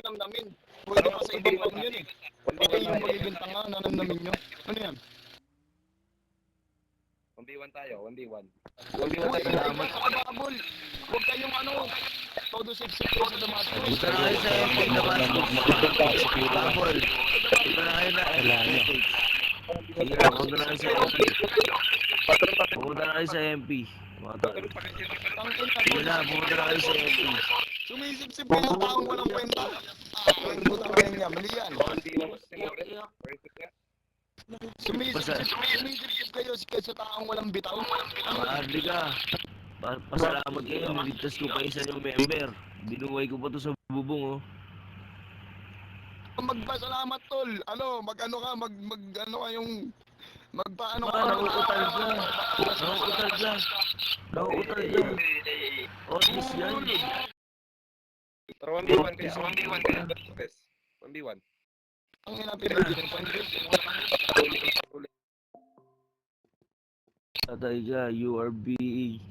namnamin. Pwede pa sa ibang round yun eh. Pati yung magiging tanga na namnamin nyo. Ano yan? 1v1 tayo, 1v1. 1v1 tayo. Salamat sa kababol. Huwag kayong todo sip-sip kayo sa damascus. Punta na kayo sa MP Damascus. Babol. Punta na kayo na MP. Sige na, punta na kayo sa MP. Punta na kayo sa MP. Sige na, punta na kayo sa MP. Sumisip-sip kayo ng taong walang kwenta. Butang kayo niya. Mali yan. Sumisip-sip kayo sa taong walang bitaw. Maarli ka. Pasalamat kayo, niligtas ko pa isa yung member. Binuhay ko pa to sa bubong, oh. Magpasalamat tol. Mag-ano ka yung magpaano ka. Nauutal ka. Nauutal ka. Otis yan. Pero 1v1 kaya, 1v1 kaya. 1v1. Ang pinapinigil ng pandit. Tatay ka, you are being...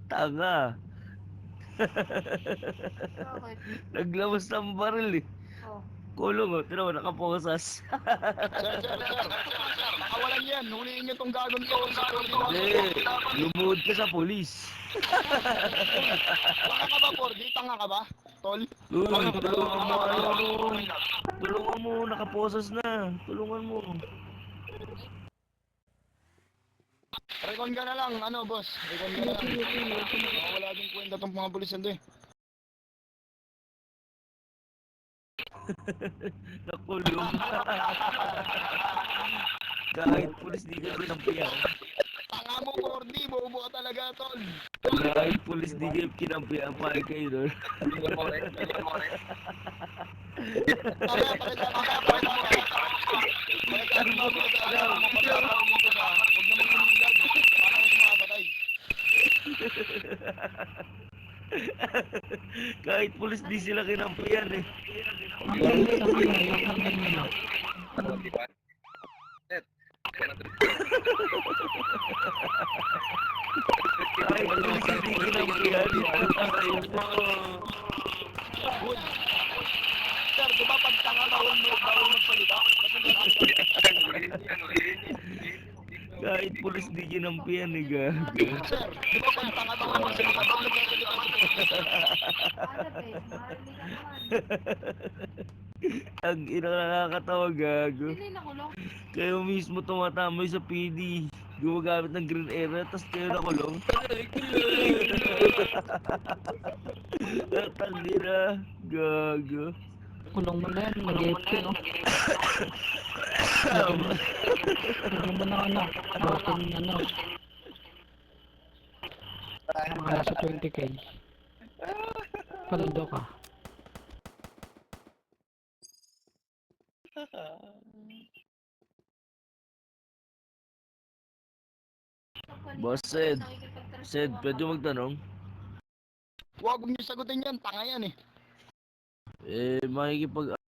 Tanga. Naglamas ng baril eh. Kulong oh, tira mo, nakaposas. Sir. Nakawalan yan. Huliin nyo tong gagong to. Hindi, lumuhod ka sa polis. Tanga ka ba, Cordy? Tanga ka ba? Tol? Uy, tulungan mo, nakaposas na. Tulungan mo. Recon ka na lang, boss. Recon ka na lang. Wala din kwenta tong mga pulisan to eh. Nakulong. Kahit pulis di ka kinampiyan. Tanga mo, Cordy. Bobo ka talaga, tol. Kahit pulis di ka kinampiyan, pare kayo doon. Kahit pulis di sila kinampiyan eh. Kahit pulis di kinampiyan. Sir, di ba pag tanga bawal magsalita? Kahit pulis di kinampiyan eh, gago. Sir, di ba pag tanga bawal magsalita? Bawal magsalita. Ang ina, nakakatawa, gago. Kayo mismo tumatamay sa PD. Gumagamit ng green area, tas kayo nakulong. Tangina, gago. Kulong mo na yan, mag-FP, no? Kulong mo na, Broken, mga nasa 20k. Palundo ka. Boss Sed, pwede magtanong? Huwag niyo sagutin yan, tanga yan eh. Makikipag